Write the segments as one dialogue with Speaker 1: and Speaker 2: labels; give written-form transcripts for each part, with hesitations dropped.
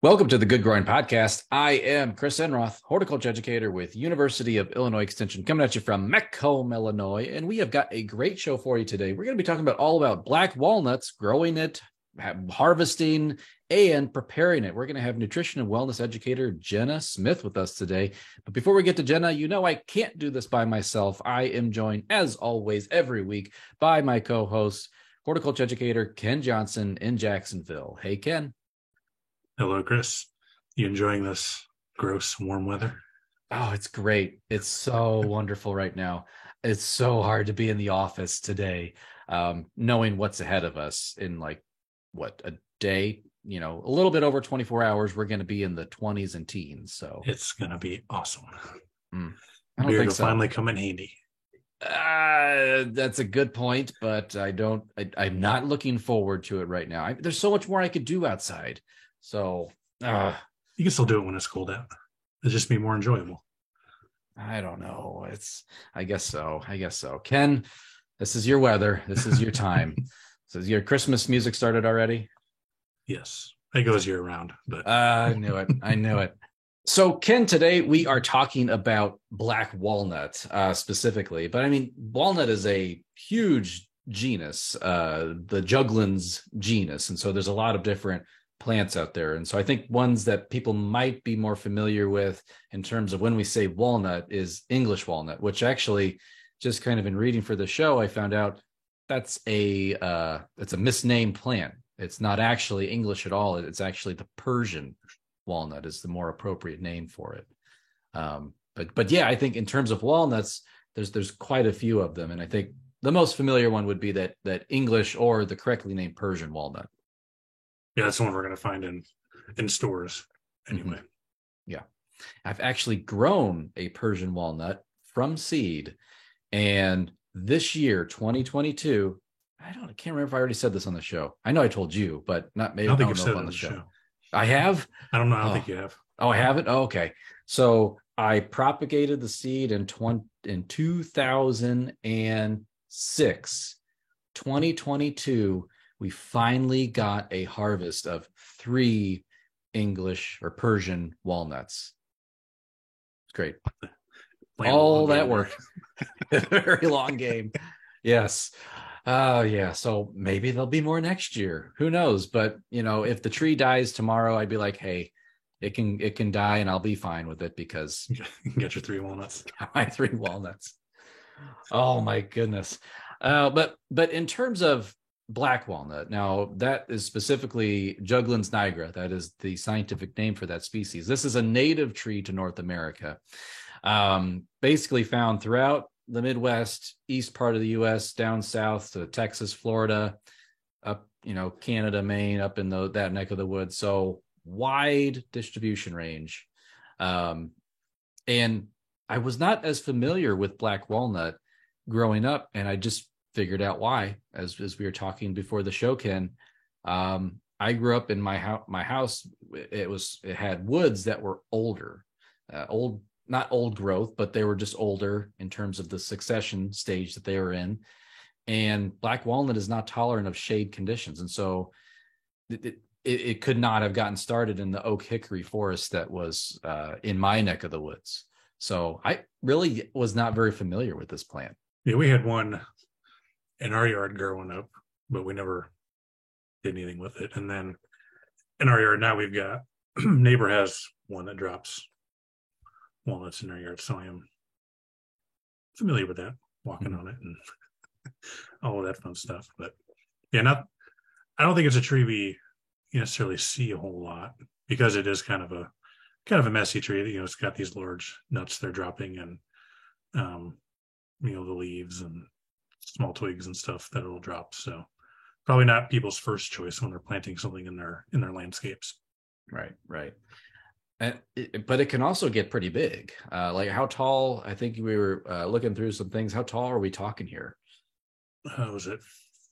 Speaker 1: Welcome to the Good Growing Podcast. I am Chris Enroth, horticulture educator with University of Illinois Extension, coming at you from Macomb, Illinois. And we have got a great show for you today. We're going to be talking all about black walnuts, growing it, harvesting, and preparing it. We're going to have nutrition and wellness educator Jenna Smith with us today. But before we get to Jenna, you know I can't do this by myself. I am joined, as always, every week by my co-host, horticulture educator Ken Johnson in Jacksonville. Hey, Ken.
Speaker 2: Hello, Chris. You enjoying this gross warm weather?
Speaker 1: Oh, it's great. It's so wonderful right now. It's so hard to be in the office today, knowing what's ahead of us in a day, a little bit over 24 hours. We're going to be in the 20s and teens. So
Speaker 2: it's going to be awesome.
Speaker 1: I don't
Speaker 2: Beer
Speaker 1: think
Speaker 2: will
Speaker 1: so.
Speaker 2: finally come in handy.
Speaker 1: That's a good point, but I'm not looking forward to it right now. There's so much more I could do outside. So
Speaker 2: you can still do it when it's cold out. It'll just be more enjoyable.
Speaker 1: I don't know. I guess so. Ken, this is your weather. This is your time. So your Christmas music started already?
Speaker 2: Yes. It goes year round, but
Speaker 1: I knew it. So Ken, today we are talking about black walnut specifically, but I mean, walnut is a huge genus, the Juglans genus. And so there's a lot of different plants out there. And so I think ones that people might be more familiar with in terms of when we say walnut is English walnut, which actually just kind of in reading for the show, I found out that's it's a misnamed plant. It's not actually English at all. It's actually the Persian walnut is the more appropriate name for it. But yeah, I think in terms of walnuts, there's quite a few of them. And I think the most familiar one would be that English or the correctly named Persian walnut.
Speaker 2: Yeah, that's the one we're going to find in stores anyway.
Speaker 1: Mm-hmm. Yeah. I've actually grown a Persian walnut from seed. And this year, 2022, I can't remember if I already said this on the show. I know I told you, but not maybe
Speaker 2: I don't think
Speaker 1: I
Speaker 2: you've said it
Speaker 1: on the show. I have?
Speaker 2: I don't know. I don't think you have.
Speaker 1: Oh, I haven't? Oh, okay. So I propagated the seed in 2006. 2022, we finally got a harvest of 3 English or Persian walnuts. It's great. All that work. Very long game. Yes. Yeah. So maybe there'll be more next year. Who knows? But if the tree dies tomorrow, I'd be like, hey, it can die and I'll be fine with it because
Speaker 2: you can get your 3 walnuts.
Speaker 1: My 3 walnuts. Oh my goodness. But in terms of black walnut, now that is specifically Juglans nigra. That is the scientific name for that species. This is a native tree to North America, basically found throughout the Midwest, east part of the U.S., down south to Texas, Florida, up Canada, Maine, up in that neck of the woods. So wide distribution range, and I was not as familiar with black walnut growing up, and I just figured out why as we were talking before the show, Ken. I grew up in my house. It had woods that were older, not old growth, but they were just older in terms of the succession stage that they were in. And black walnut is not tolerant of shade conditions, and so it could not have gotten started in the oak hickory forest that was in my neck of the woods. So I really was not very familiar with this plant.
Speaker 2: Yeah, we had one in our yard growing up, but we never did anything with it. And then in our yard now, we've got neighbor has one that drops walnuts in our yard, so I am familiar with that, walking on it and all of that fun stuff. But yeah, I don't think it's a tree we necessarily see a whole lot because it is kind of a messy tree. It's got these large nuts they're dropping and the leaves and small twigs and stuff that it'll drop. So probably not people's first choice when they're planting something in their landscapes.
Speaker 1: Right. But it can also get pretty big. Like how tall? I think we were looking through some things. How tall are we talking here?
Speaker 2: Was it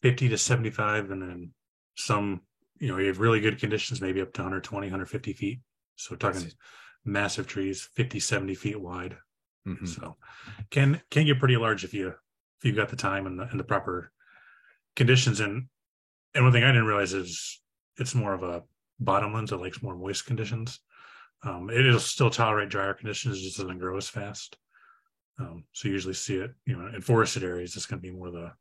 Speaker 2: 50 to 75? And then some, you have really good conditions, maybe up to 120, 150 feet. So we're talking massive trees, 50, 70 feet wide. Mm-hmm. So can get pretty large if you've got the time and the proper conditions. And one thing I didn't realize is it's more of a bottomlands that likes more moist conditions. It'll still tolerate drier conditions, it just doesn't grow as fast. So you usually see it, in forested areas. It's going to be more the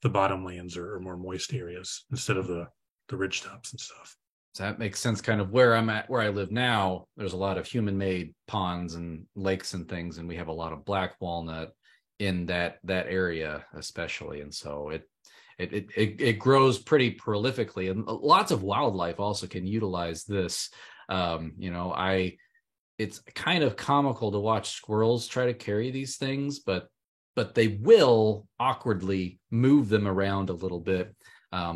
Speaker 2: bottomlands or more moist areas instead of the ridge tops and stuff.
Speaker 1: So that makes sense. Kind of where I'm at, where I live now, there's a lot of human-made ponds and lakes and things, and we have a lot of black walnut in that area especially, and so it grows pretty prolifically, and lots of wildlife also can utilize this. It's kind of comical to watch squirrels try to carry these things, but they will awkwardly move them around a little bit.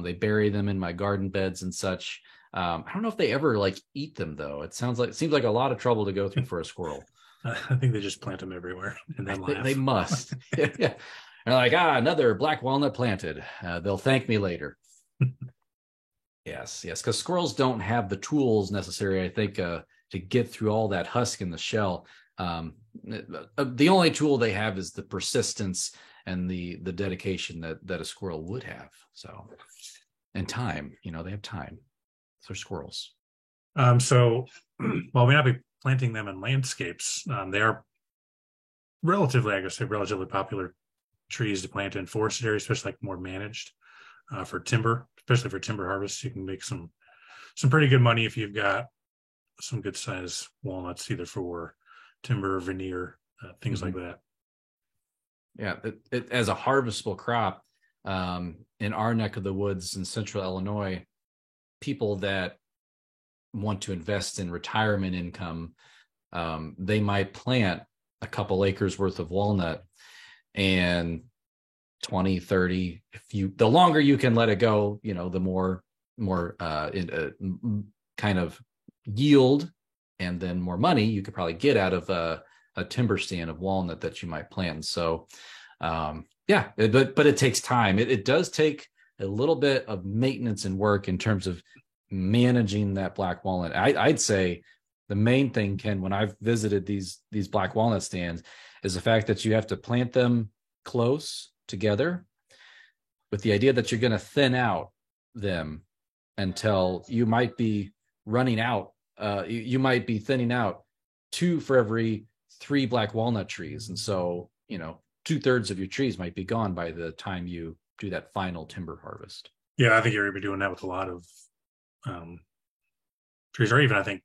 Speaker 1: They bury them in my garden beds and such. I don't know if they ever like eat them though. It seems like a lot of trouble to go through for a squirrel.
Speaker 2: I think they just plant them everywhere and then laugh.
Speaker 1: They must. Yeah. They're like, another black walnut planted. They'll thank me later. Yes, because squirrels don't have the tools necessary, I think, to get through all that husk in the shell. The only tool they have is the persistence and the dedication that a squirrel would have. So, and time, they have time. So squirrels.
Speaker 2: So while we not be planting them in landscapes, they are relatively popular trees to plant in forested areas, especially like more managed for timber, especially for timber harvest. You can make some pretty good money if you've got some good size walnuts, either for timber, veneer, things like that.
Speaker 1: Yeah, it as a harvestable crop in our neck of the woods in central Illinois, people that want to invest in retirement income, they might plant a couple acres worth of walnut, and 20, 30, the longer you can let it go, the more kind of yield and then more money you could probably get out of a timber stand of walnut that you might plant. So but it takes time. It does take a little bit of maintenance and work in terms of managing that black walnut. I'd say the main thing, Ken, when I've visited these black walnut stands, is the fact that you have to plant them close together with the idea that you're going to thin out them until you might be running out. You might be thinning out 2 for every 3 black walnut trees. And so, 2/3 of your trees might be gone by the time you do that final timber harvest.
Speaker 2: Yeah, I think you're going to be doing that with a lot of trees, or even I think,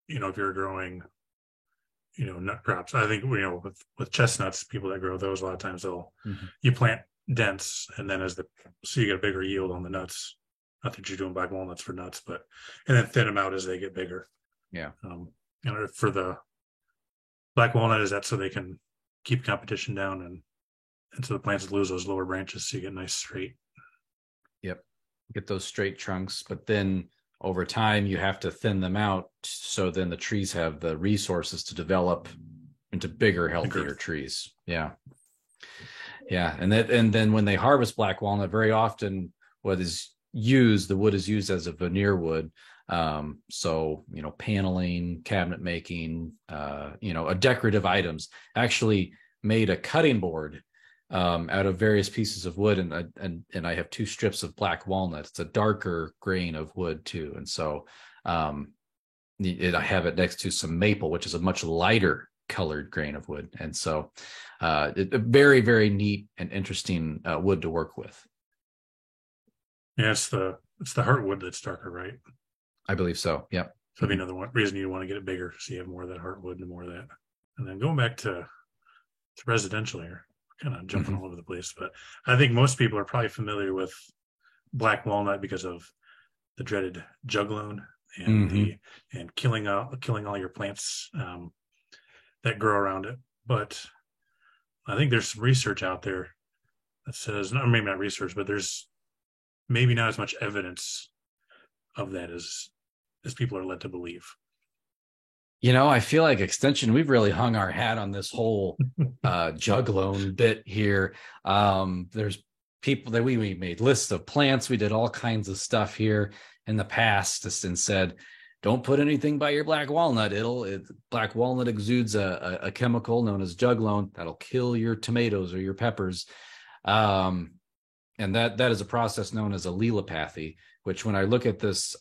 Speaker 2: if you're growing, nut crops. I think, with chestnuts, people that grow those, a lot of times you plant dense, and then so you get a bigger yield on the nuts. Not that you're doing black walnuts for nuts, and then thin them out as they get bigger.
Speaker 1: Yeah.
Speaker 2: For the black walnut, is that so they can keep competition down and so the plants lose those lower branches, so you get nice straight.
Speaker 1: Yep. Get those straight trunks, but then over time you have to thin them out, so then the trees have the resources to develop into bigger, healthier trees. Yeah. And then when they harvest black walnut, very often the wood is used as a veneer wood. So paneling, cabinet making, decorative items. Actually made a cutting board out of various pieces of wood, and I have 2 strips of black walnut. It's a darker grain of wood too, and so I have it next to some maple, which is a much lighter colored grain of wood, and so a very, very neat and interesting wood to work with.
Speaker 2: Yeah, it's the heartwood that's darker, right?
Speaker 1: I believe so. Yep.
Speaker 2: So that'd be another reason you want to get it bigger, so you have more of that heartwood and more of that. And then going back to residential here, kind of jumping all over the place, but I think most people are probably familiar with black walnut because of the dreaded juglone and and killing all your plants that grow around it. But I think there's some research out there that says, maybe not research, but there's maybe not as much evidence of that as people are led to believe.
Speaker 1: I feel like Extension, we've really hung our hat on this whole juglone bit here. There's people that we made lists of plants. We did all kinds of stuff here in the past and said, don't put anything by your black walnut. Black walnut exudes a chemical known as juglone that'll kill your tomatoes or your peppers. And that is a process known as allelopathy, which when I look at this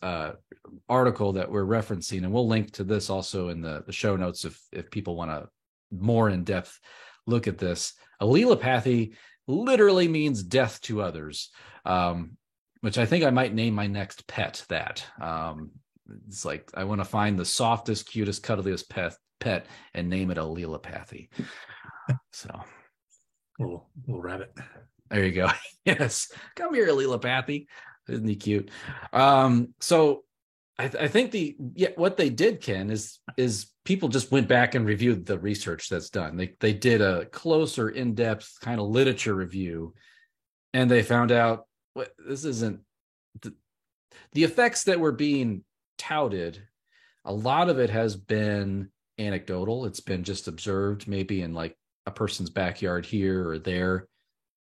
Speaker 1: article that we're referencing, and we'll link to this also in the show notes if people want to more in-depth look at this. Allelopathy literally means death to others, which I think I might name my next pet that. It's like I want to find the softest, cutest, cuddliest pet and name it allelopathy. So,
Speaker 2: little rabbit.
Speaker 1: There you go. Yes, come here, allelopathy. Isn't he cute? So I think what they did, Ken, is people just went back and reviewed the research that's done. They did a closer, in-depth kind of literature review, and they found out this isn't the effects that were being touted. A lot of it has been anecdotal. It's been just observed, maybe in like a person's backyard here or there,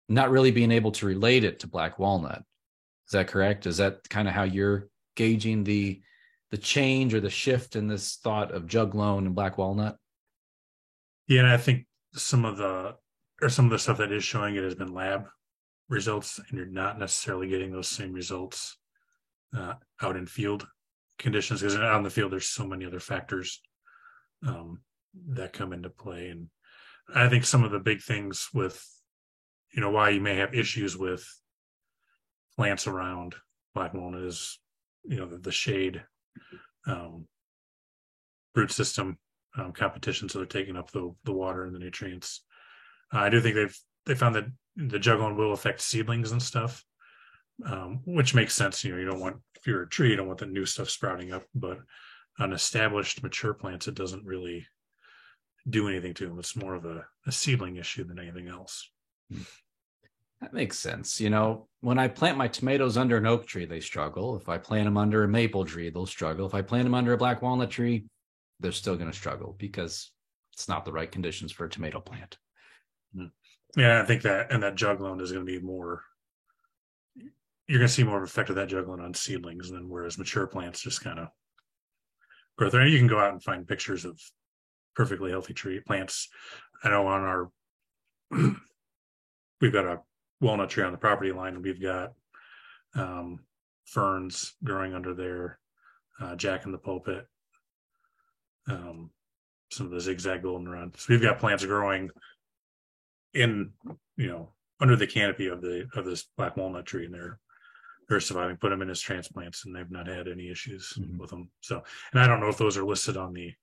Speaker 1: not really being able to relate it to black walnut. Is that correct? Is that kind of how you're gauging the change or the shift in this thought of juglone and black walnut?
Speaker 2: Yeah, and I think some of the stuff that is showing it has been lab results, and you're not necessarily getting those same results out in field conditions, because out in the field there's so many other factors that come into play. And I think some of the big things with why you may have issues with plants around black walnut is the shade, root system competition, so they're taking up the water and the nutrients. I do think they found that the juglone will affect seedlings and stuff, which makes sense. You don't want, if you're a tree, you don't want the new stuff sprouting up, but on established mature plants it doesn't really do anything to them. It's more of a seedling issue than anything else.
Speaker 1: That makes sense. When I plant my tomatoes under an oak tree, they struggle. If I plant them under a maple tree, they'll struggle. If I plant them under a black walnut tree, they're still going to struggle because it's not the right conditions for a tomato plant.
Speaker 2: Yeah, I think that juglone is going to be more, you're going to see more of effect of that juglone on seedlings than whereas mature plants just kind of grow through. You can go out and find pictures of perfectly healthy tree plants. I know on our we've got a walnut tree on the property line, and we've got ferns growing under there, Jack in the pulpit, some of the zigzag goldenrod. So we've got plants growing in under the canopy of this black walnut tree, and they're surviving. Put them in as transplants, and they've not had any issues with them. So, and I don't know if those are listed on the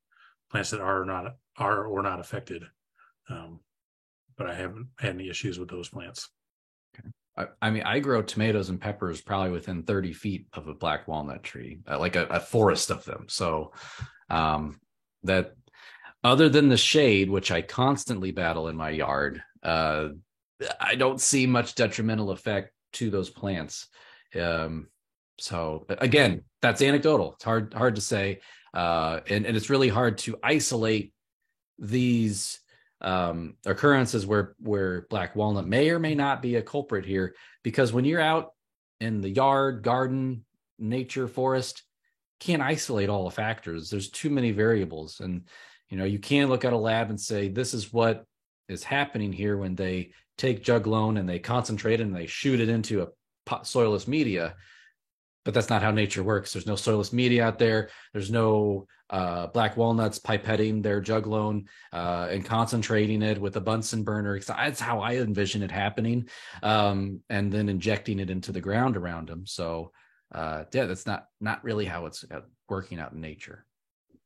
Speaker 2: plants that are or not affected, but I haven't had any issues with those plants.
Speaker 1: Okay. I mean, I grow tomatoes and peppers probably within 30 feet of a black walnut tree, like a forest of them. So that, other than the shade, which I constantly battle in my yard, I don't see much detrimental effect to those plants. So again, that's anecdotal. It's hard to say. And it's really hard to isolate these occurrences where black walnut may or may not be a culprit here, because when you're out in the yard, garden, nature, forest, can't isolate all the factors. There's too many variables, and you can't look at a lab and say this is what is happening here when they take juglone and they concentrate it and they shoot it into a soilless media. But that's not how nature works. There's no soilless media out there. There's no black walnuts pipetting their juglone and concentrating it with a Bunsen burner. That's how I envision it happening, and then injecting it into the ground around them. So that's not really how it's working out in nature.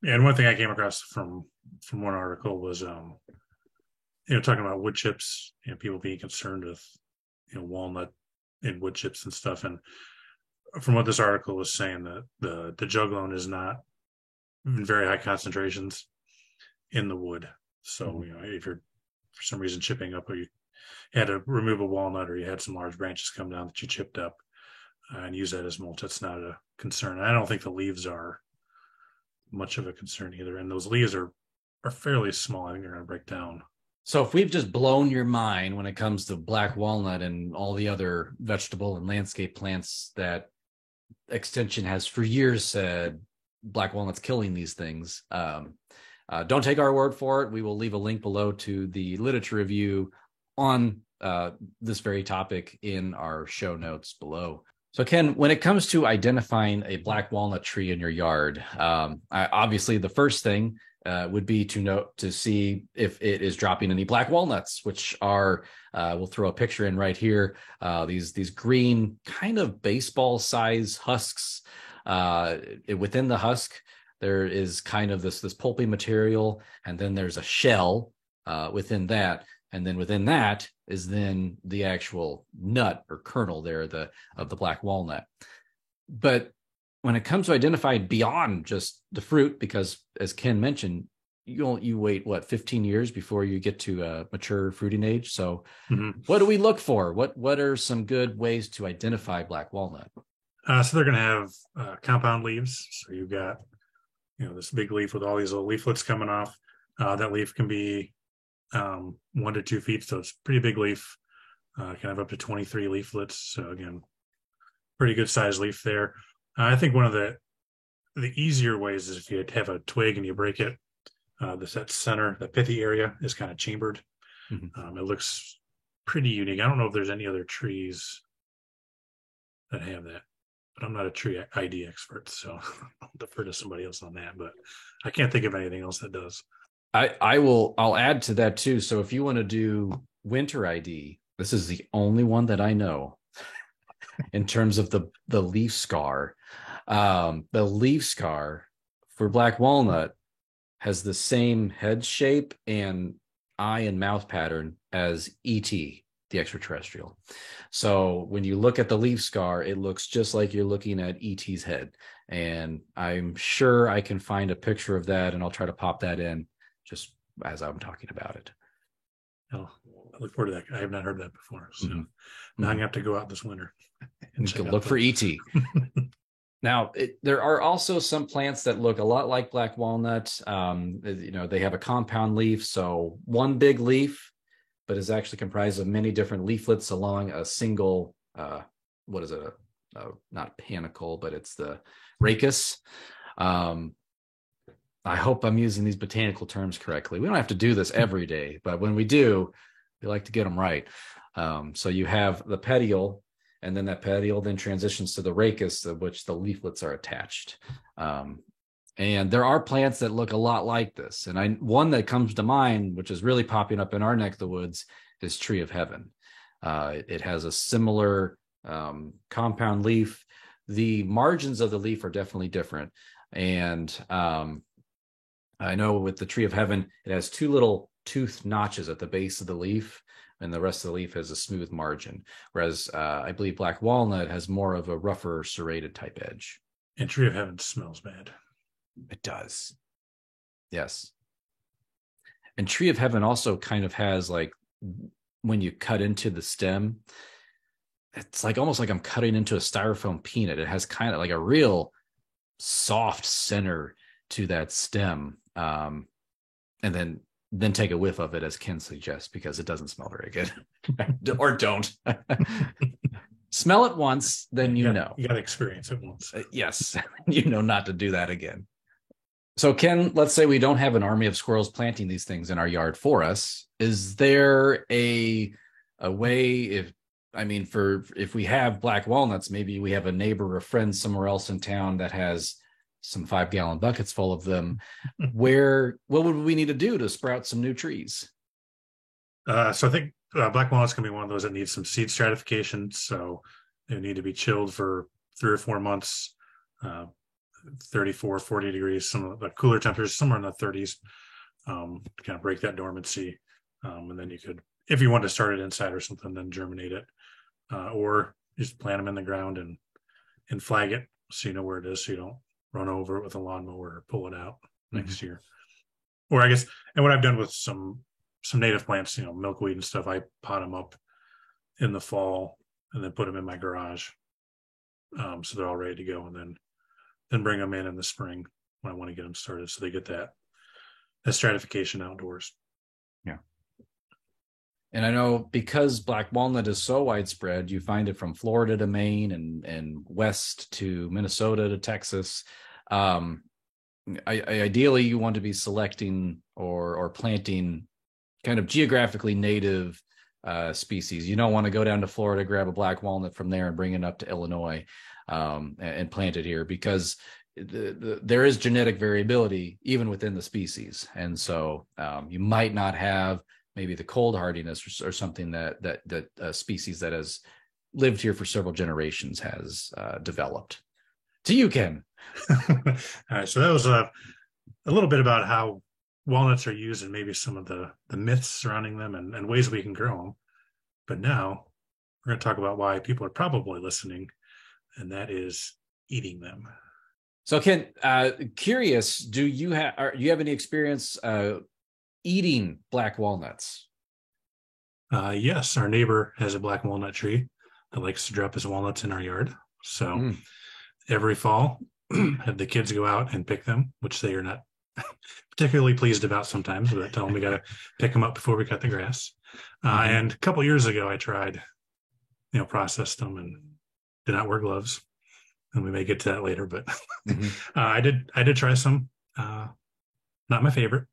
Speaker 2: Yeah, and one thing I came across from one article was talking about wood chips, people being concerned with walnut and wood chips and stuff. And from what this article was saying, that the juglone is not in very high concentrations in the wood. So if you're for some reason chipping up, or you had to remove a walnut, or you had some large branches come down that you chipped up and use that as mulch, that's not a concern. And I don't think the leaves are much of a concern either. And those leaves are fairly small. I think they're going to break down.
Speaker 1: So if we've just blown your mind when it comes to black walnut and all the other vegetable and landscape plants that Extension has for years said black walnut's killing these things, don't take our word for it. We will leave a link below to the literature review on this very topic in our show notes below. So, Ken, when it comes to identifying a black walnut tree in your yard, obviously the first thing would be to see if it is dropping any black walnuts, which are we'll throw a picture in right here. These green kind of baseball size husks. Within the husk, there is kind of this pulpy material, and then there's a shell within that. And then within that is then the actual nut or kernel there of the black walnut. But when it comes to identifying beyond just the fruit, because as Ken mentioned, you wait 15 years before you get to a mature fruiting age. So what do we look for? What are some good ways to identify black walnut?
Speaker 2: So they're going to have compound leaves. So you've got this big leaf with all these little leaflets coming off. That leaf can be 1 to 2 feet, so it's a pretty big leaf. Can have up to 23 leaflets. So again, pretty good size leaf there. I think one of the easier ways is if you have a twig and you break it. That center, the pithy area, is kind of chambered. It looks pretty unique. I don't know if there's any other trees that have that, but I'm not a tree ID expert, so I'll defer to somebody else on that. But I can't think of anything else that does.
Speaker 1: I'll add to that too. So if you want to do winter ID, this is the only one that I know in terms of the leaf scar. The leaf scar for black walnut has the same head shape and eye and mouth pattern as E.T., the extraterrestrial. So when you look at the leaf scar, it looks just like you're looking at E.T.'s head. And I'm sure I can find a picture of that, and I'll try to pop that in just as I'm talking about it.
Speaker 2: Oh, I look forward to that. I have not heard that before. So now I'm going to have to go out this winter
Speaker 1: and look for ET. Now, there are also some plants that look a lot like black walnut. They have a compound leaf, so one big leaf, but is actually comprised of many different leaflets along a single, what is it? Not panicle, but it's the rachis. I hope I'm using these botanical terms correctly. We don't have to do this every day, but when we do, we like to get them right. So you have the petiole, and then that petiole then transitions to the rachis, of which the leaflets are attached. And there are plants that look a lot like this. And one that comes to mind, which is really popping up in our neck of the woods, is Tree of Heaven. It has a similar compound leaf. The margins of the leaf are definitely different. And I know with the Tree of Heaven, it has 2 little tooth notches at the base of the leaf, and the rest of the leaf has a smooth margin. Whereas I believe black walnut has more of a rougher, serrated type edge.
Speaker 2: And Tree of Heaven smells bad.
Speaker 1: It does. Yes. And Tree of Heaven also kind of has, like, when you cut into the stem, it's like almost like I'm cutting into a styrofoam peanut. It has kind of like a real soft center to that stem. And then take a whiff of it, as Ken suggests, because it doesn't smell very good. Or don't. Smell it once, then you know.
Speaker 2: You got to experience it once.
Speaker 1: Yes, you know not to do that again. So, Ken, let's say we don't have an army of squirrels planting these things in our yard for us. Is there a way, if we have black walnuts, maybe we have a neighbor or a friend somewhere else in town that has some 5-gallon buckets full of them, what would we need to do to sprout some new trees?
Speaker 2: So I think black walnut's going to be one of those that needs some seed stratification. So they need to be chilled for 3 or 4 months, 34, 40 degrees, some of the cooler temperatures, somewhere in the 30s, to kind of break that dormancy. And then you could, if you want to start it inside or something, then germinate it, or just plant them in the ground and flag it so you know where it is, so you don't run over it with a lawnmower or pull it out next year. Or I guess, and what I've done with some native plants, milkweed and stuff, I pot them up in the fall and then put them in my garage. So they're all ready to go, and then bring them in the spring when I want to get them started, so they get that stratification outdoors.
Speaker 1: Yeah. And I know because black walnut is so widespread, you find it from Florida to Maine and west to Minnesota to Texas. Ideally, you want to be selecting or planting kind of geographically native species. You don't want to go down to Florida, grab a black walnut from there and bring it up to Illinois and plant it here, because there is genetic variability even within the species. And so you might not have maybe the cold hardiness or something that species that has lived here for several generations has developed. To you, Ken.
Speaker 2: All right, so that was a little bit about how walnuts are used and maybe some of the myths surrounding them and ways we can grow them. But now we're going to talk about why people are probably listening, and that is eating them.
Speaker 1: So, Ken, curious, do you have any experience eating black walnuts?
Speaker 2: Yes, our neighbor has a black walnut tree that likes to drop his walnuts in our yard. So every fall, have the kids go out and pick them, which they are not particularly pleased about sometimes, but tell them we got to pick them up before we cut the grass. And a couple years ago, I tried, processed them and did not wear gloves. And we may get to that later, but I did try some. Not my favorite.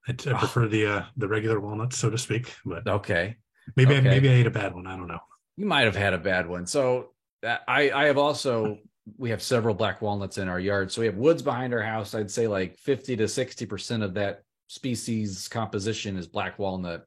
Speaker 2: I prefer the regular walnuts, so to speak. But
Speaker 1: okay,
Speaker 2: maybe I ate a bad one. I don't know.
Speaker 1: You might have had a bad one. So I have also. We have several black walnuts in our yard. So we have woods behind our house. I'd say like 50 to 60% of that species composition is black walnut.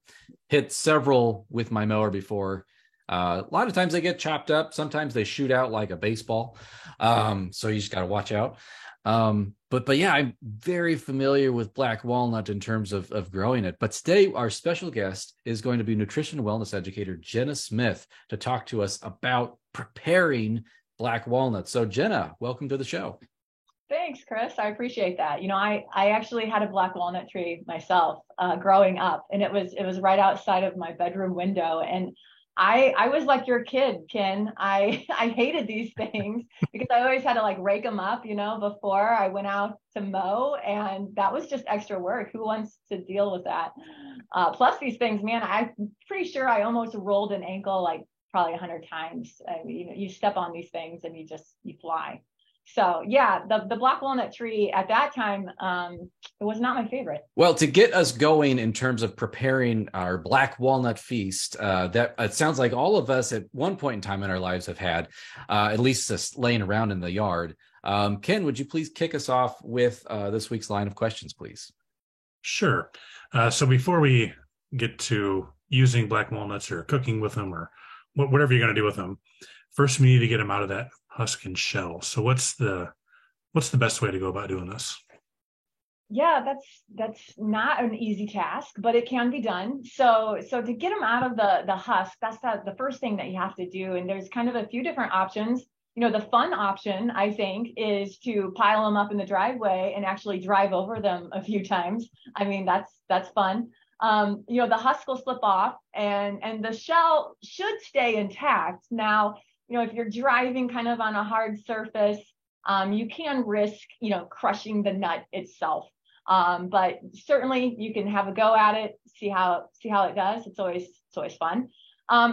Speaker 1: Hit several with my mower before. A lot of times they get chopped up. Sometimes they shoot out like a baseball. So you just got to watch out. But yeah, I'm very familiar with black walnut in terms of growing it. But today our special guest is going to be nutrition and wellness educator Jenna Smith to talk to us about preparing black walnuts. So Jenna, welcome to the show.
Speaker 3: Thanks, Chris. I appreciate that. I actually had a black walnut tree myself growing up, and it was right outside of my bedroom window. And I was like your kid, Ken. I hated these things because I always had to like rake them up, before I went out to mow, and that was just extra work. Who wants to deal with that? Plus these things, man, I'm pretty sure I almost rolled an ankle like probably 100 times. I mean, you step on these things and you fly. So yeah, the black walnut tree at that time, it was not my favorite.
Speaker 1: Well, to get us going in terms of preparing our black walnut feast, that it sounds like all of us at one point in time in our lives have had, at least just laying around in the yard. Ken, would you please kick us off with this week's line of questions, please?
Speaker 2: Sure. So before we get to using black walnuts or cooking with them or whatever you're going to do with them, first we need to get them out of that husk and shell. So what's the best way to go about doing this?
Speaker 3: Yeah, that's not an easy task, but it can be done. So to get them out of the husk, that's the first thing that you have to do. And there's kind of a few different options. The fun option, I think, is to pile them up in the driveway and actually drive over them a few times. I mean, that's fun. The husk will slip off and the shell should stay intact. Now, if you're driving kind of on a hard surface, you can risk, crushing the nut itself. But certainly you can have a go at it, see how it does. It's always fun.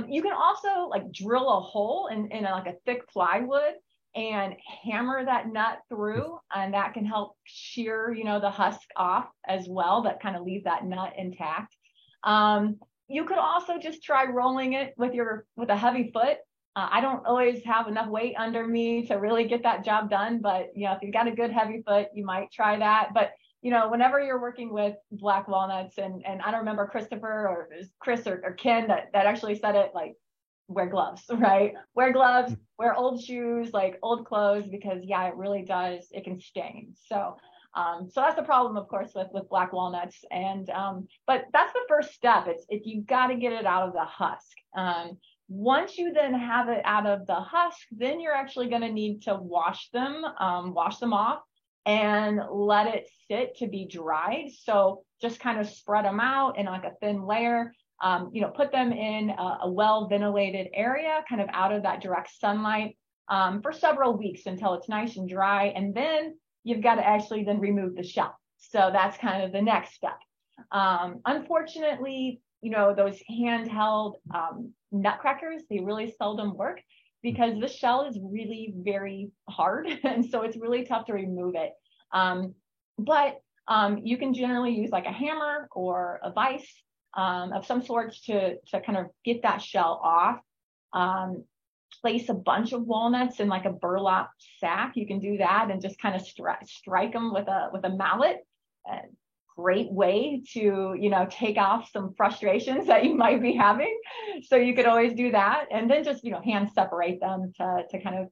Speaker 3: You can also like drill a hole in like a thick plywood and hammer that nut through, and that can help shear, the husk off as well, but kind of leave that nut intact. You could also just try rolling it with a heavy foot. I don't always have enough weight under me to really get that job done, but if you've got a good heavy foot, you might try that. But whenever you're working with black walnuts, and I don't remember Christopher or Chris or Ken that actually said it, like, wear gloves, right? Wear gloves, wear old shoes, like old clothes, because yeah, it really does. It can stain. So that's the problem, of course, with black walnuts. And but that's the first step. It's you got to get it out of the husk. Once you then have it out of the husk, then you're actually going to need to wash them off and let it sit to be dried. So just kind of spread them out in like a thin layer. Put them in a well-ventilated area, kind of out of that direct sunlight, for several weeks until it's nice and dry. And then you've got to actually then remove the shell. So that's kind of the next step. Unfortunately, those handheld nutcrackers, they really seldom work because the shell is really very hard. And so it's really tough to remove it. But you can generally use like a hammer or a vise. of some sort to kind of get that shell off. Place a bunch of walnuts in like a burlap sack. You can do that and just kind of strike them with a mallet. Great way to, take off some frustrations that you might be having. So you could always do that. And then just, hand separate them to kind of,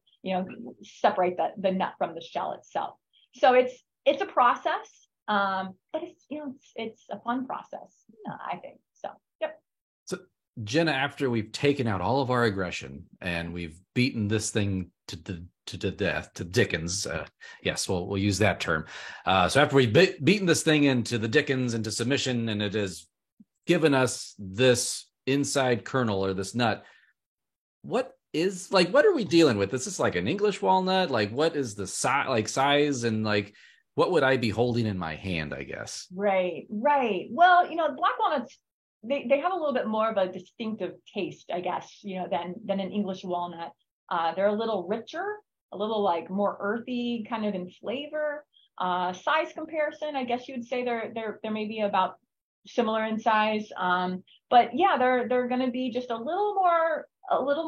Speaker 3: separate the nut from the shell itself. So it's a process, but it's a fun process, I think. So, yep.
Speaker 1: So Jenna, after we've taken out all of our aggression and we've beaten this thing to death, to Dickens, yes, we'll use that term. So after we've beaten this thing into the Dickens, into submission, and it has given us this inside kernel or this nut, what are we dealing with? Is this like an English walnut? Like, what is the size, and like, what would I be holding in my hand, I guess?
Speaker 3: Right. Well, black walnuts, they have a little bit more of a distinctive taste, I guess, than an English walnut. They're a little richer, a little like more earthy kind of in flavor. Size comparison, I guess you would say they're maybe about similar in size. But yeah, they're going to be just a little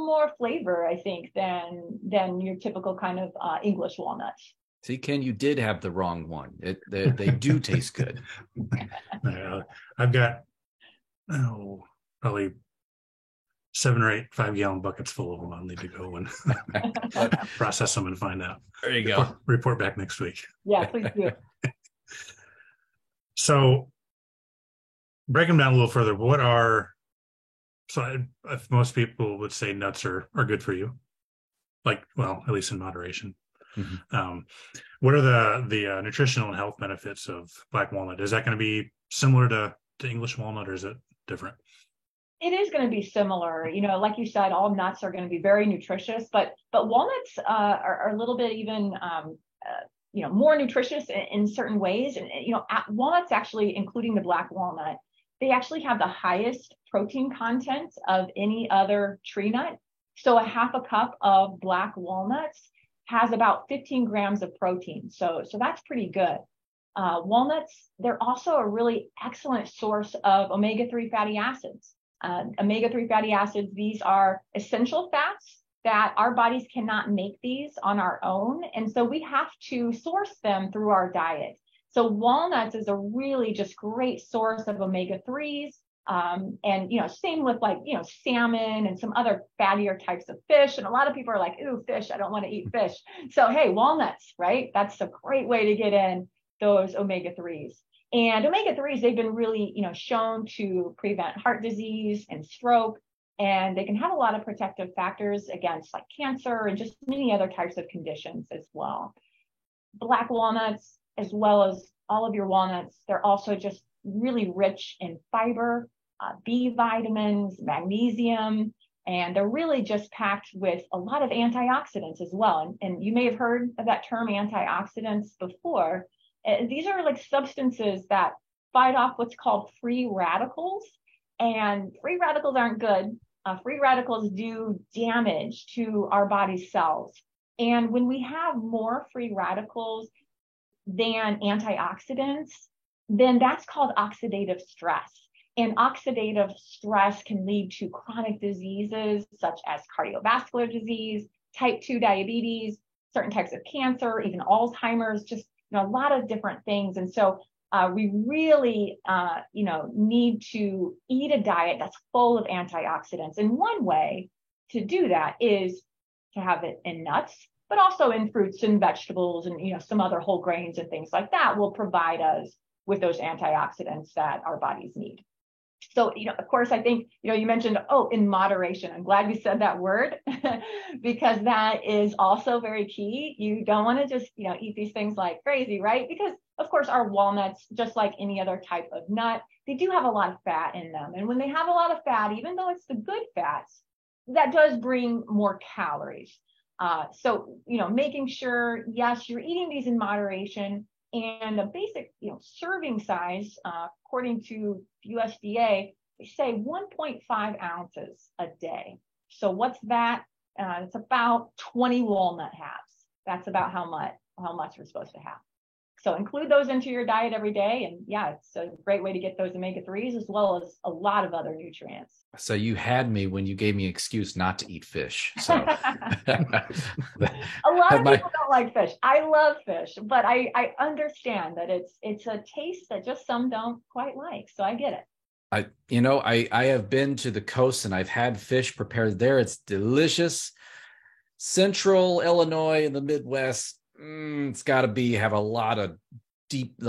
Speaker 3: more flavor, I think, than your typical kind of English walnuts.
Speaker 1: See, Ken, you did have the wrong one. They do taste good.
Speaker 2: I've got probably 7 or 8 5-gallon buckets full of them. I'll need to go and process them and find out.
Speaker 1: There you go.
Speaker 2: Report back next week.
Speaker 3: Yeah, please do.
Speaker 2: So break them down a little further. If most people would say nuts are good for you, at least in moderation.
Speaker 1: Mm-hmm.
Speaker 2: What are the nutritional and health benefits of black walnut? Is that going to be similar to English walnut, or is it different?
Speaker 3: It is going to be similar. Like you said, all nuts are going to be very nutritious, but walnuts are a little bit even, more nutritious in certain ways. And, walnuts actually, including the black walnut, they actually have the highest protein content of any other tree nut. So a half a cup of black walnuts has about 15 grams of protein. So that's pretty good. Walnuts, they're also a really excellent source of omega-3 fatty acids. Omega-3 fatty acids, these are essential fats that our bodies cannot make these on our own. And so we have to source them through our diet. So walnuts is a really just great source of omega-3s. And, same with salmon and some other fattier types of fish. And a lot of people are like, ooh, fish, I don't want to eat fish. So, hey, walnuts, right? That's a great way to get in those omega-3s. And omega-3s, they've been really, shown to prevent heart disease and stroke, and they can have a lot of protective factors against like cancer and just many other types of conditions as well. Black walnuts, as well as all of your walnuts, they're also just really rich in fiber, B vitamins, magnesium, and they're really just packed with a lot of antioxidants as well. And you may have heard of that term antioxidants before. These are like substances that fight off what's called free radicals, and free radicals aren't good. Free radicals do damage to our body's cells. And when we have more free radicals than antioxidants, then that's called oxidative stress. And oxidative stress can lead to chronic diseases such as cardiovascular disease, type 2 diabetes, certain types of cancer, even Alzheimer's, just a lot of different things. And so we really, need to eat a diet that's full of antioxidants. And one way to do that is to have it in nuts, but also in fruits and vegetables and, some other whole grains and things like that will provide us with those antioxidants that our bodies need. So, of course, I think, you mentioned, in moderation. I'm glad you said that word because that is also very key. You don't want to just, eat these things like crazy, right? Because, of course, our walnuts, just like any other type of nut, they do have a lot of fat in them. And when they have a lot of fat, even though it's the good fats, that does bring more calories. So, making sure, yes, you're eating these in moderation. And a basic, serving size, according to USDA, they say 1.5 ounces a day. So what's that? It's about 20 walnut halves. That's about how much we're supposed to have. So include those into your diet every day. And yeah, it's a great way to get those omega-3s as well as a lot of other nutrients.
Speaker 1: So you had me when you gave me an excuse not to eat fish. So
Speaker 3: a lot of people don't like fish. I love fish, but I understand that it's a taste that just some don't quite like. So I get it.
Speaker 1: I have been to the coast and I've had fish prepared there. It's delicious. Central Illinois and the Midwest, it's got to have a lot of deep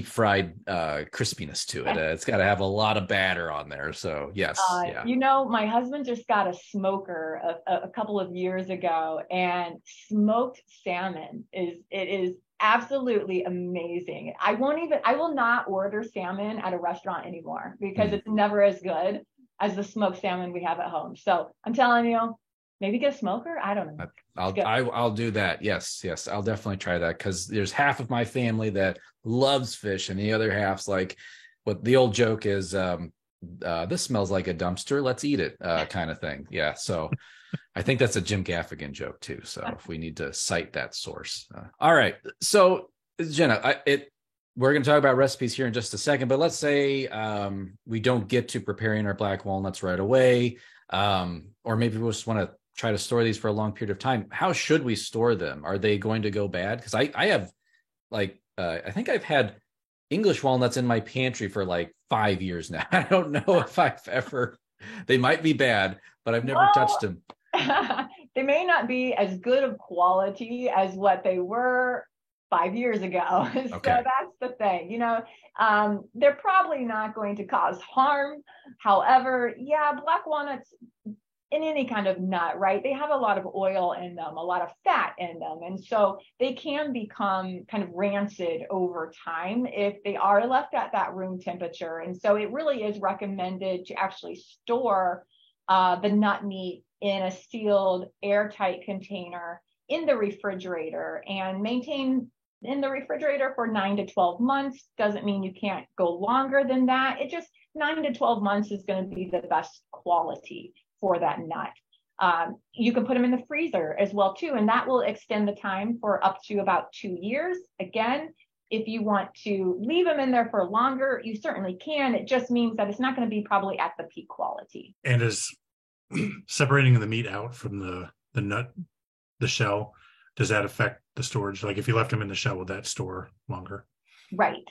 Speaker 1: fried crispiness to it. It's got to have a lot of batter on there. So yes, yeah.
Speaker 3: My husband just got a smoker a couple of years ago, and smoked salmon is absolutely amazing. I will not order salmon at a restaurant anymore because it's never as good as the smoked salmon we have at home. So I'm telling you, maybe get a smoker. I don't know.
Speaker 1: I'll do that. Yes. I'll definitely try that, because there's half of my family that loves fish, and the other half's like, what the old joke is, this smells like a dumpster, let's eat it, kind of thing. Yeah. So I think that's a Jim Gaffigan joke too. So if we need to cite that source. All right. So Jenna, we're going to talk about recipes here in just a second, but let's say we don't get to preparing our black walnuts right away. Or maybe we just want to try to store these for a long period of time. How should we store them? Are they going to go bad? Because I have I think I've had English walnuts in my pantry for like 5 years now. I don't know if they might be bad, but I've never touched them.
Speaker 3: They may not be as good of quality as what they were 5 years ago. Okay. So that's the thing, they're probably not going to cause harm. However, black walnuts, in any kind of nut, right? They have a lot of oil in them, a lot of fat in them. And so they can become kind of rancid over time if they are left at that room temperature. And so it really is recommended to actually store the nut meat in a sealed, airtight container in the refrigerator, and maintain in the refrigerator for 9 to 12 months. Doesn't mean you can't go longer than that. It just 9 to 12 months is going to be the best quality for that nut. You can put them in the freezer as well too, and that will extend the time for up to about 2 years. Again, if you want to leave them in there for longer, you certainly can. It just means that it's not going to be probably at the peak quality.
Speaker 2: And is separating the meat out from the nut, the shell, does that affect the storage? Like if you left them in the shell, would that store longer?
Speaker 3: Right.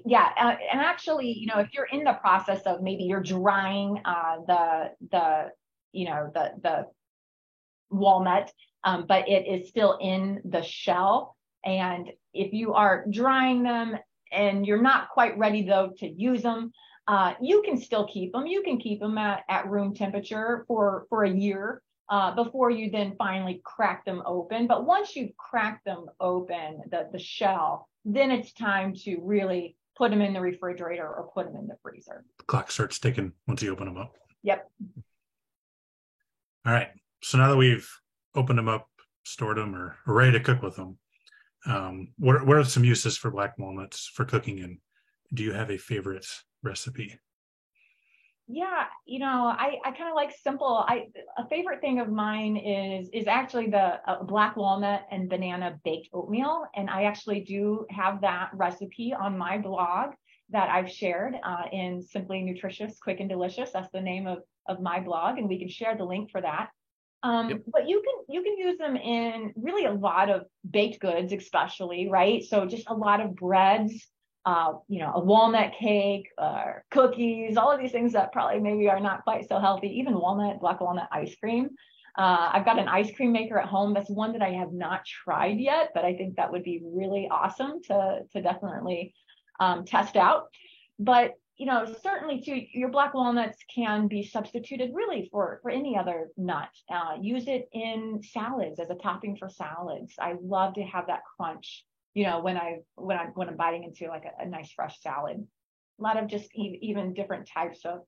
Speaker 3: Yeah. And actually, if you're in the process of maybe you're drying the walnut, but it is still in the shell. And if you are drying them and you're not quite ready though to use them, you can still keep them. You can keep them at room temperature for a year before you then finally crack them open. But once you've cracked them open, the shell, then it's time to really put them in the refrigerator or put them in the freezer.
Speaker 2: The clock starts ticking once you open them up.
Speaker 3: Yep.
Speaker 2: All right. So now that we've opened them up, stored them, or ready to cook with them, what are some uses for black walnuts for cooking? And do you have a favorite recipe?
Speaker 3: Yeah, I kind of like simple. A favorite thing of mine is actually the black walnut and banana baked oatmeal, and I actually do have that recipe on my blog that I've shared in Simply Nutritious, Quick and Delicious. That's the name of my blog, and we can share the link for that. Yep. But you can use them in really a lot of baked goods, especially, right? So just a lot of breads. A walnut cake, cookies, all of these things that probably maybe are not quite so healthy, even black walnut ice cream. I've got an ice cream maker at home. That's one that I have not tried yet, but I think that would be really awesome to definitely test out. But, certainly too, your black walnuts can be substituted really for any other nut. Use it in salads as a topping for salads. I love to have that crunch when I'm biting into like a nice fresh salad. A lot of just even different types of,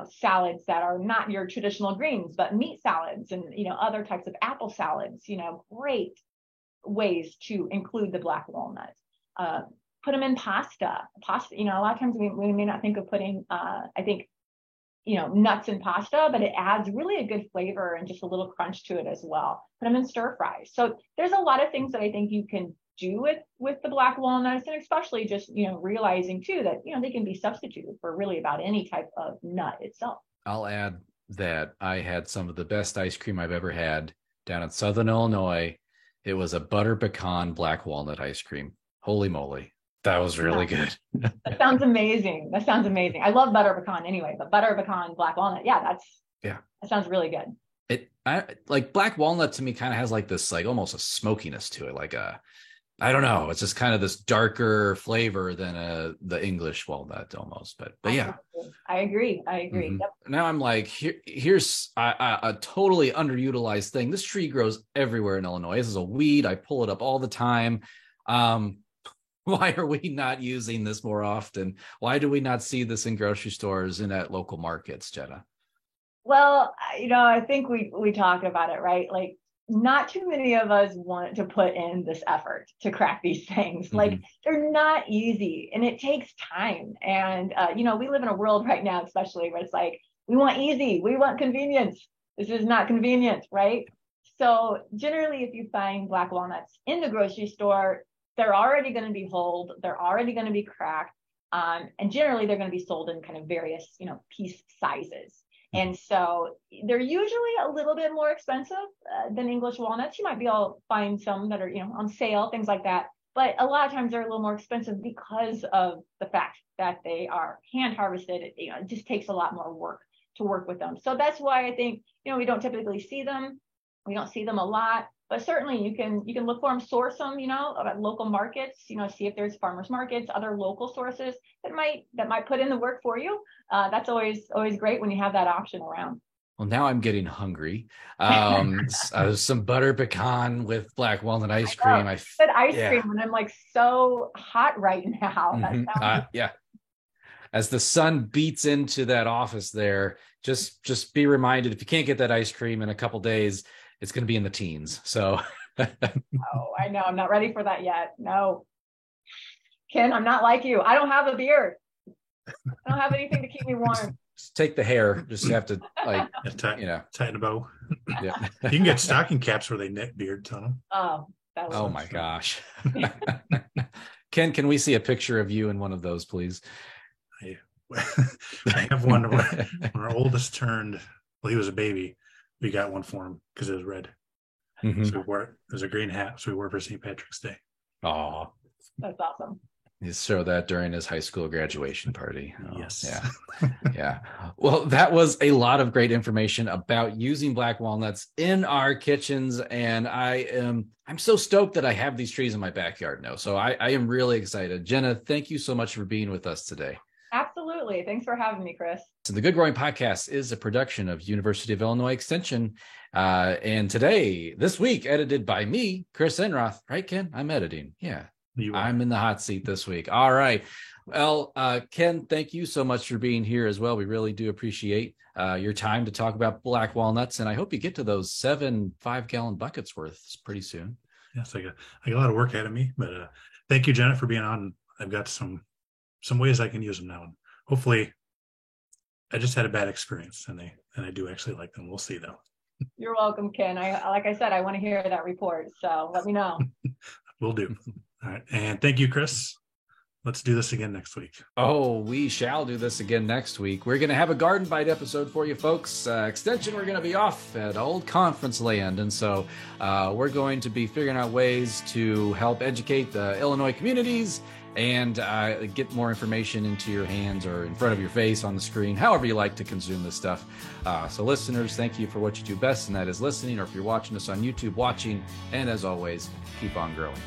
Speaker 3: salads that are not your traditional greens, but meat salads and, other types of apple salads, great ways to include the black walnut. Put them in pasta, a lot of times we may not think of putting, nuts in pasta, but it adds really a good flavor and just a little crunch to it as well. Put them in stir fries. So there's a lot of things that I think you can do with the black walnuts, and especially just, realizing too that, they can be substituted for really about any type of nut itself.
Speaker 1: I'll add that I had some of the best ice cream I've ever had down in Southern Illinois. It was a butter pecan black walnut ice cream. Holy moly. That was really good.
Speaker 3: That sounds amazing. I love butter pecan anyway, but butter pecan black walnut. That sounds really good.
Speaker 1: I like black walnut to me kind of has like this, like almost a smokiness to it. Like I don't know. It's just kind of this darker flavor than the English walnut almost, but yeah.
Speaker 3: I agree.
Speaker 1: Mm-hmm.
Speaker 3: Yep.
Speaker 1: Now I'm like, here's a totally underutilized thing. This tree grows everywhere in Illinois. This is a weed. I pull it up all the time. Why are we not using this more often? Why do we not see this in grocery stores and at local markets, Jenna?
Speaker 3: Well, I think we talked about it, right? Like, not too many of us want to put in this effort to crack these things.
Speaker 1: Mm-hmm.
Speaker 3: Like, they're not easy and it takes time. And, we live in a world right now, especially where it's like, we want easy, we want convenience. This is not convenient, right? So generally, if you find black walnuts in the grocery store, they're already going to be whole, they're already going to be cracked. And generally they're going to be sold in kind of various, piece sizes. And so they're usually a little bit more expensive than English walnuts. You might be able to find some that are, on sale, things like that. But a lot of times they're a little more expensive because of the fact that they are hand harvested. It just takes a lot more work to work with them. So that's why I think, we don't typically see them. We don't see them a lot. But certainly you can look for them, source them, at local markets, see if there's farmers markets, other local sources that might put in the work for you. That's always great when you have that option around.
Speaker 1: Well, now I'm getting hungry. Some butter pecan with black walnut ice cream.
Speaker 3: Cream, and I'm like so hot right now.
Speaker 1: Mm-hmm. As the sun beats into that office there, just be reminded, if you can't get that ice cream in a couple days, it's going to be in the teens. So.
Speaker 3: Oh, I know. I'm not ready for that yet. No. Ken, I'm not like you. I don't have a beard. I don't have anything to keep me warm.
Speaker 1: Just take the hair. Just have to
Speaker 2: tighten a bow.
Speaker 1: Yeah.
Speaker 2: You can get stocking caps where they knit beards on them.
Speaker 1: Oh my gosh. Ken, can we see a picture of you in one of those, please?
Speaker 2: I have one when our oldest turned, well, he was a baby. We got one for him because it was red.
Speaker 1: Mm-hmm.
Speaker 2: So it was a green hat. So we wore for St. Patrick's Day.
Speaker 1: Oh,
Speaker 3: that's awesome.
Speaker 1: You show that during his high school graduation party. Oh,
Speaker 2: yes.
Speaker 1: Yeah. Yeah. Well, that was a lot of great information about using black walnuts in our kitchens. And I'm so stoked that I have these trees in my backyard now. So I am really excited. Jenna, thank you so much for being with us today.
Speaker 3: Absolutely. Thanks for having me, Chris.
Speaker 1: So the Good Growing Podcast is a production of University of Illinois Extension. And this week, edited by me, Chris Enroth. Right, Ken? I'm editing. Yeah. I'm in the hot seat this week. All right. Well, Ken, thank you so much for being here as well. We really do appreciate your time to talk about black walnuts. And I hope you get to those 7 5-gallon buckets worth pretty soon.
Speaker 2: Yes, I got a lot of work ahead of me. But thank you, Janet, for being on. I've got some ways I can use them now. And hopefully, I just had a bad experience and I do actually like them. We'll see though.
Speaker 3: You're welcome, Ken. Like I said, I want to hear that report. So let me know.
Speaker 2: Will do. All right. And thank you, Chris. Let's do this again next week.
Speaker 1: Oh, we shall do this again next week. We're going to have a Garden Bite episode for you folks. Extension, we're going to be off at Old Conference Land. And so we're going to be figuring out ways to help educate the Illinois communities and get more information into your hands or in front of your face on the screen, however you like to consume this stuff. So listeners, thank you for what you do best, and that is listening, or if you're watching us on YouTube, watching, and as always, keep on growing.